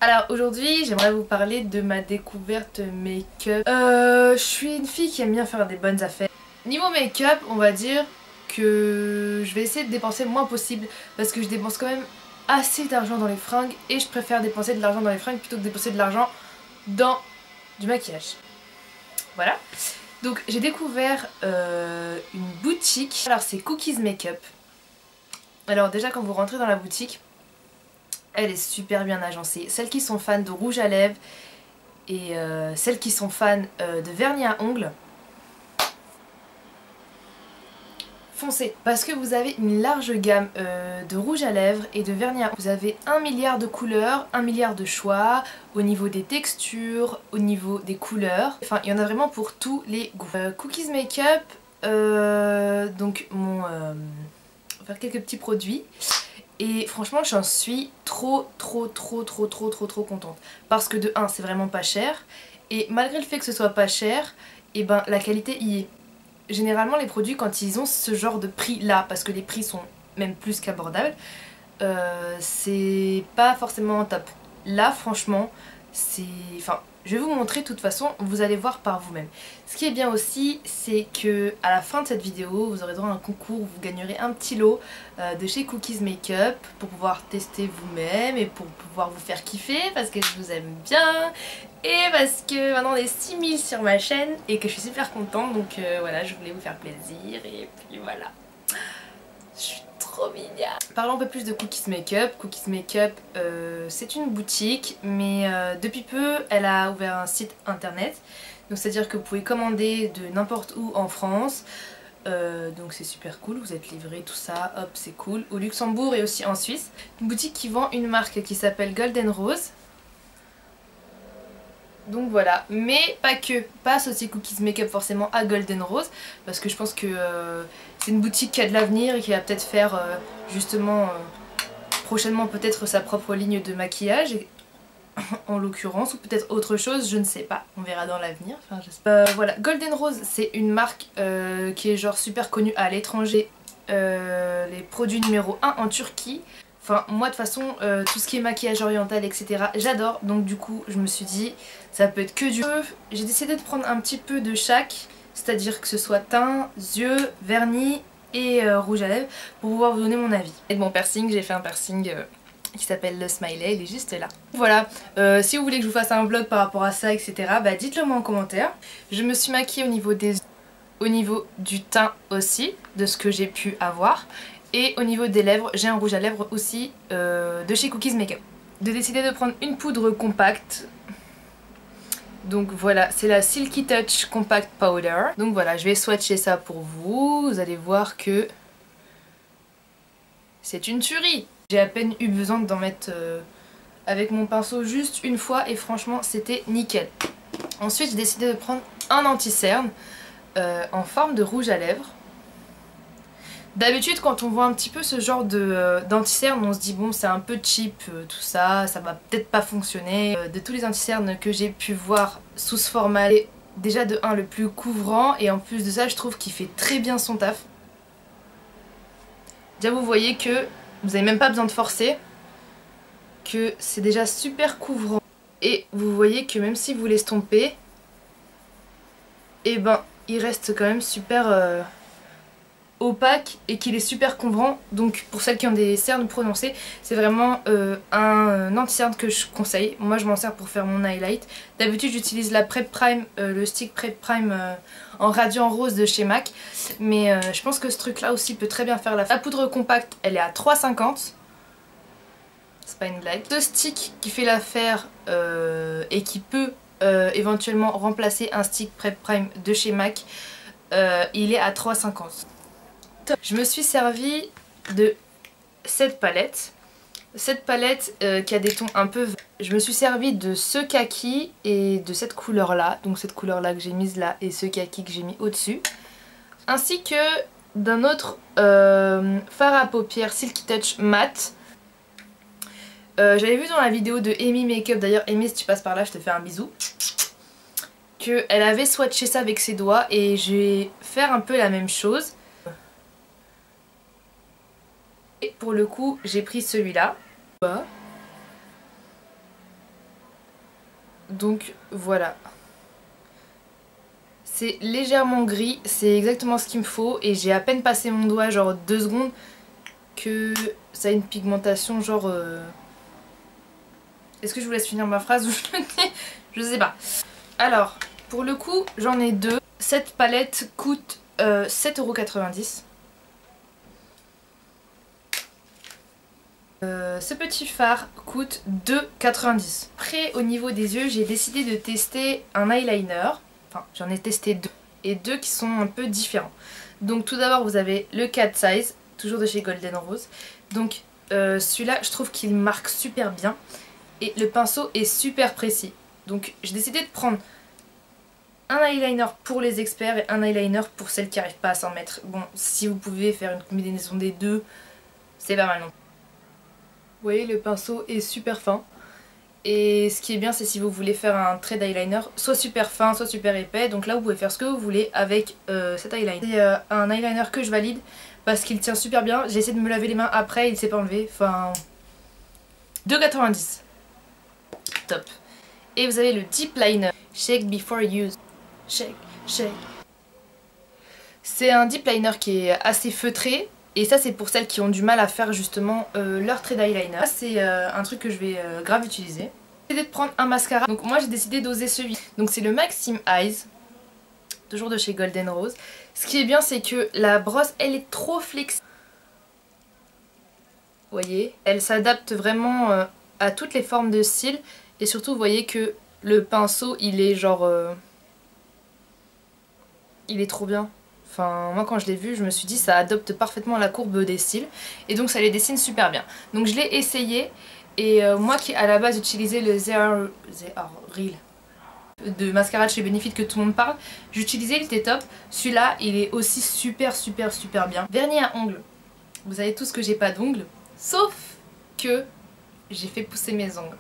Alors aujourd'hui j'aimerais vous parler de ma découverte make-up. Je suis une fille qui aime bien faire des bonnes affaires. Niveau make-up on va dire que je vais essayer de dépenser le moins possible parce que je dépense quand même assez d'argent dans les fringues et je préfère dépenser de l'argent dans les fringues plutôt que dépenser de l'argent dans du maquillage. Voilà. Donc j'ai découvert une boutique. Alors c'est Cookies Makeup. Alors déjà quand vous rentrez dans la boutique, elle est super bien agencée. Celles qui sont fans de rouge à lèvres et celles qui sont fans de vernis à ongles, foncez. Parce que vous avez une large gamme de rouge à lèvres et de vernis à ongles. Vous avez 1 milliard de couleurs, 1 milliard de choix au niveau des textures, au niveau des couleurs. Enfin il y en a vraiment pour tous les goûts. Cookies Makeup, donc on va faire quelques petits produits. Et franchement j'en suis trop contente. Parce que de 1 c'est vraiment pas cher. Et malgré le fait que ce soit pas cher, et ben la qualité y est. Généralement les produits quand ils ont ce genre de prix là, parce que les prix sont même plus qu'abordables, c'est pas forcément top. Là franchement c'est... Enfin je vais vous montrer de toute façon, vous allez voir par vous-même. Ce qui est bien aussi c'est que à la fin de cette vidéo vous aurez droit à un concours où vous gagnerez un petit lot de chez Cookies Makeup pour pouvoir tester vous-même et pour pouvoir vous faire kiffer parce que je vous aime bien et parce que maintenant on est 6000 sur ma chaîne et que je suis super contente, donc voilà, je voulais vous faire plaisir et puis voilà. Je suis trop mignonne. Parlons un peu plus de Cookies Makeup. Cookies Makeup c'est une boutique mais depuis peu elle a ouvert un site internet. Donc c'est à dire que vous pouvez commander de n'importe où en France. Donc c'est super cool, vous êtes livré, tout ça, hop c'est cool. Au Luxembourg et aussi en Suisse. Une boutique qui vend une marque qui s'appelle Golden Rose. Donc voilà, mais pas que, pas associer Cookies Makeup forcément à Golden Rose parce que je pense que c'est une boutique qui a de l'avenir et qui va peut-être faire justement prochainement peut-être sa propre ligne de maquillage en l'occurrence, ou peut-être autre chose, je ne sais pas, on verra dans l'avenir. Enfin, voilà, Golden Rose c'est une marque qui est genre super connue à l'étranger, les produits numéro 1 en Turquie. Enfin moi de toute façon tout ce qui est maquillage oriental etc j'adore, donc du coup je me suis dit ça peut être que du... J'ai décidé de prendre un petit peu de chaque, c'est à dire que ce soit teint, yeux, vernis et rouge à lèvres pour pouvoir vous donner mon avis. Et de mon piercing, j'ai fait un piercing qui s'appelle le smiley, il est juste là. Voilà, si vous voulez que je vous fasse un vlog par rapport à ça etc bah dites-le moi en commentaire. Je me suis maquillée au niveau des yeux, au niveau du teint aussi, de ce que j'ai pu avoir. Et au niveau des lèvres, j'ai un rouge à lèvres aussi de chez Cookies Makeup. J'ai décidé de prendre une poudre compacte. Donc voilà, c'est la Silky Touch Compact Powder. Donc voilà, je vais swatcher ça pour vous. Vous allez voir que c'est une tuerie. J'ai à peine eu besoin d'en mettre avec mon pinceau juste une fois et franchement c'était nickel. Ensuite j'ai décidé de prendre un anti-cerne en forme de rouge à lèvres. D'habitude quand on voit un petit peu ce genre d'anti-cerne on se dit bon c'est un peu cheap tout ça, ça va peut-être pas fonctionner. De tous les anti-cernes que j'ai pu voir sous ce format, c'est déjà de 1 le plus couvrant et en plus de ça je trouve qu'il fait très bien son taf. Déjà vous voyez que vous n'avez même pas besoin de forcer, que c'est déjà super couvrant et vous voyez que même si vous l'estompez, et ben il reste quand même super opaque et qu'il est super couvrant. Donc pour celles qui ont des cernes prononcées c'est vraiment un anti-cerne que je conseille. Moi je m'en sers pour faire mon highlight. D'habitude j'utilise la Prep Prime, le stick Prep Prime en radiant rose de chez MAC, mais je pense que ce truc là aussi peut très bien faire l'affaire. La poudre compacte elle est à 3,50 €, c'est pas une blague. Ce stick qui fait l'affaire et qui peut éventuellement remplacer un stick Prep Prime de chez MAC, il est à 3,50 €. Je me suis servi de cette palette. Cette palette qui a des tons un peu... Je me suis servi de ce kaki et de cette couleur là. Donc cette couleur là que j'ai mise là et ce kaki que j'ai mis au-dessus. Ainsi que d'un autre fard à paupières Silky Touch Matte. J'avais vu dans la vidéo de Amy Makeup, d'ailleurs Amy si tu passes par là je te fais un bisou, qu'elle avait swatché ça avec ses doigts et je vais faire un peu la même chose. Et pour le coup j'ai pris celui-là. Donc voilà. C'est légèrement gris, c'est exactement ce qu'il me faut et j'ai à peine passé mon doigt genre 2 secondes que ça a une pigmentation genre... Est-ce que je vous laisse finir ma phrase ou je le dis? Je sais pas. Alors, pour le coup, j'en ai 2. Cette palette coûte 7,90 €. Ce petit fard coûte 2,90 €. Après, au niveau des yeux, j'ai décidé de tester un eyeliner. Enfin, j'en ai testé 2. Et 2 qui sont un peu différents. Donc tout d'abord, vous avez le Cat Size, toujours de chez Golden Rose. Donc celui-là, je trouve qu'il marque super bien. Et le pinceau est super précis. Donc j'ai décidé de prendre un eyeliner pour les experts et un eyeliner pour celles qui n'arrivent pas à s'en mettre. Bon, si vous pouvez faire une combinaison des deux, c'est pas mal non. Vous voyez, le pinceau est super fin. Et ce qui est bien, c'est si vous voulez faire un trait d'eyeliner soit super fin, soit super épais. Donc là, vous pouvez faire ce que vous voulez avec cet eyeliner. C'est un eyeliner que je valide parce qu'il tient super bien. J'ai essayé de me laver les mains après, il ne s'est pas enlevé. Enfin, 2,90 €. Top. Et vous avez le Deep Liner. Shake before use. Shake, shake. C'est un Deep Liner qui est assez feutré. Et ça, c'est pour celles qui ont du mal à faire justement leur trait d'eyeliner. C'est un truc que je vais grave utiliser. J'ai décidé de prendre un mascara. Donc moi, j'ai décidé d'oser celui. Donc c'est le Maxim Eyes. Toujours de chez Golden Rose. Ce qui est bien, c'est que la brosse, elle est trop flexible. Vous voyez, elle s'adapte vraiment à toutes les formes de cils. Et surtout, vous voyez que le pinceau, il est genre... il est trop bien. Enfin, moi quand je l'ai vu, je me suis dit ça adopte parfaitement la courbe des cils. Et donc ça les dessine super bien. Donc je l'ai essayé. Et moi qui à la base utilisais le Zero Real de mascara de chez Benefit que tout le monde parle, j'utilisais, il était top. Celui-là, il est aussi super bien. Vernis à ongles. Vous savez tous que j'ai pas d'ongles. Sauf que j'ai fait pousser mes ongles.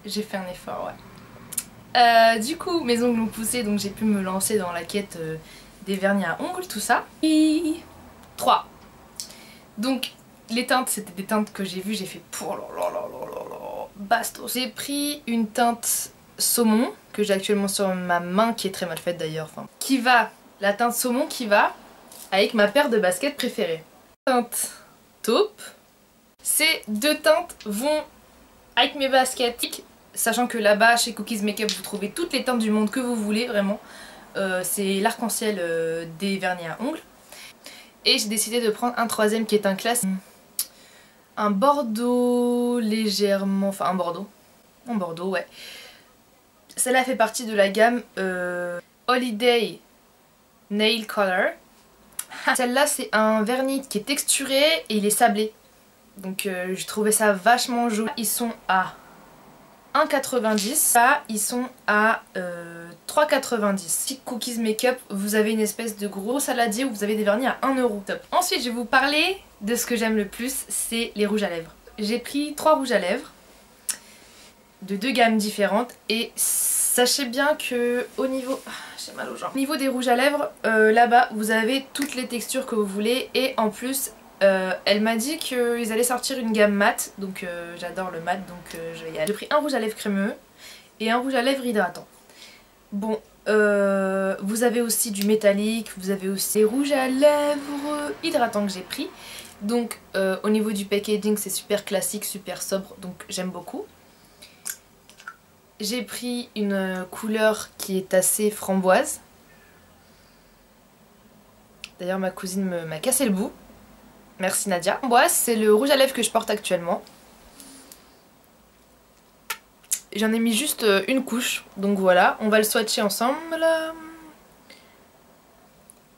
J'ai fait un effort, ouais. Du coup, mes ongles ont poussé, donc j'ai pu me lancer dans la quête des vernis à ongles, tout ça. Et 3. Donc, les teintes, c'était des teintes que j'ai vues, j'ai fait pour bastos. J'ai pris une teinte saumon, que j'ai actuellement sur ma main, qui est très mal faite d'ailleurs. Enfin, la teinte saumon qui va avec ma paire de baskets préférée. Teinte taupe. Ces 2 teintes vont avec mes baskets. Sachant que là-bas, chez Cookies Makeup, vous trouvez toutes les teintes du monde que vous voulez, vraiment. C'est l'arc-en-ciel des vernis à ongles. Et j'ai décidé de prendre un 3ème qui est un classique. Un bordeaux légèrement... Enfin, un bordeaux. Un bordeaux, ouais. Celle-là fait partie de la gamme Holiday Nail Color. Celle-là, c'est un vernis qui est texturé et il est sablé. Donc j'ai trouvé ça vachement joli. Ils sont à 1,90 €. Là, ils sont à 3,90 €. Si Cookies Makeup, vous avez une espèce de gros saladier où vous avez des vernis à 1 €. Top. Ensuite, je vais vous parler de ce que j'aime le plus, c'est les rouges à lèvres. J'ai pris 3 rouges à lèvres de 2 gammes différentes et sachez bien que au niveau... j'ai mal aux jambes. Au niveau des rouges à lèvres, là-bas, vous avez toutes les textures que vous voulez et en plus... elle m'a dit qu'ils allaient sortir une gamme mat, donc j'adore le mat, donc je vais y aller. J'ai pris un rouge à lèvres crémeux et un rouge à lèvres hydratant. Bon, vous avez aussi du métallique, vous avez aussi des rouges à lèvres hydratants que j'ai pris. Donc au niveau du packaging, c'est super classique, super sobre, donc j'aime beaucoup. J'ai pris une couleur qui est assez framboise. D'ailleurs ma cousine m'a cassé le bout. Merci Nadia. Framboise, c'est le rouge à lèvres que je porte actuellement. J'en ai mis juste une couche, donc voilà, on va le swatcher ensemble.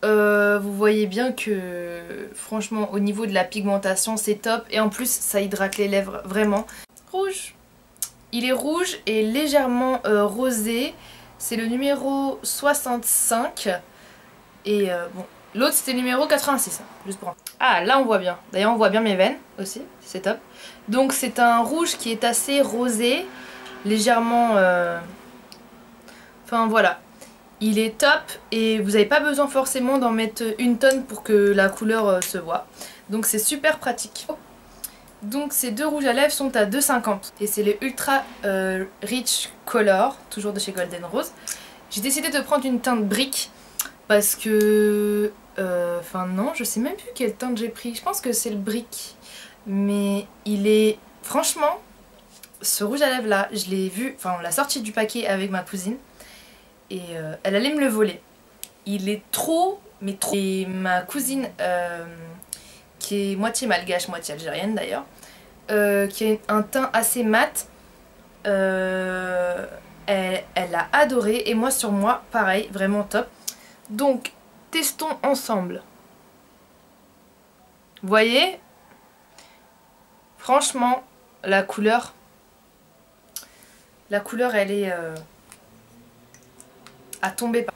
Vous voyez bien que franchement au niveau de la pigmentation c'est top et en plus ça hydrate les lèvres vraiment. Rouge. Il est rouge et légèrement rosé. C'est le numéro 65 et bon, l'autre c'était le numéro 86, juste pour un... Ah, là on voit bien. D'ailleurs on voit bien mes veines aussi, c'est top. Donc c'est un rouge qui est assez rosé, légèrement... Enfin voilà. Il est top et vous n'avez pas besoin forcément d'en mettre une tonne pour que la couleur se voit. Donc c'est super pratique. Donc ces deux rouges à lèvres sont à 2,50 et c'est les Ultra Rich Color, toujours de chez Golden Rose. J'ai décidé de prendre une teinte brique parce que... Enfin non, je sais même plus quelle teinte j'ai pris, je pense que c'est le brique. Mais il est... Franchement, ce rouge à lèvres là, je l'ai vu, enfin on l'a sorti du paquet avec ma cousine et elle allait me le voler. Il est trop, mais trop... Et ma cousine, qui est moitié malgache, moitié algérienne d'ailleurs, qui a un teint assez mat, elle a adoré et moi sur moi, pareil, vraiment top. Donc, testons ensemble. Vous voyez? Franchement, la couleur elle est à tomber par...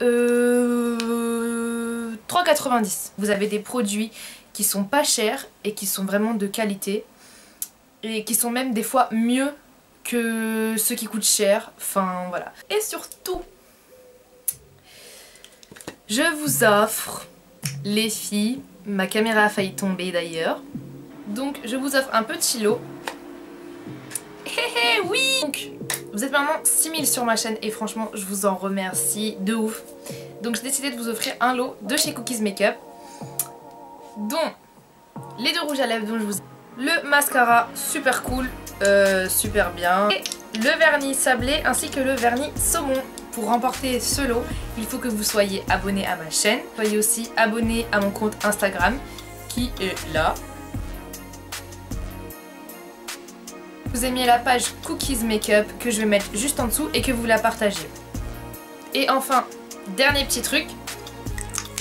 3,90. Vous avez des produits qui sont pas chers et qui sont vraiment de qualité et qui sont même des fois mieux que ceux qui coûtent cher. Enfin voilà. Et surtout, je vous offre, les filles, ma caméra a failli tomber d'ailleurs, donc je vous offre un petit lot. Hé hé, oui! Donc, vous êtes maintenant 6000 sur ma chaîne et franchement je vous en remercie de ouf. Donc j'ai décidé de vous offrir un lot de chez Cookies Makeup, dont les deux rouges à lèvres dont je vous... Le mascara super cool, super bien, et le vernis sablé ainsi que le vernis saumon. Pour remporter ce lot, il faut que vous soyez abonné à ma chaîne, soyez aussi abonné à mon compte Instagram qui est là. Vous aimiez la page Cookies Makeup que je vais mettre juste en dessous et que vous la partagez. Et enfin, dernier petit truc,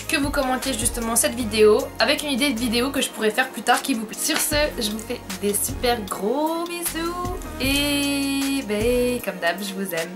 que vous commentiez justement cette vidéo avec une idée de vidéo que je pourrais faire plus tard qui vous plaît. Sur ce, je vous fais des super gros bisous et ben, comme d'hab, je vous aime.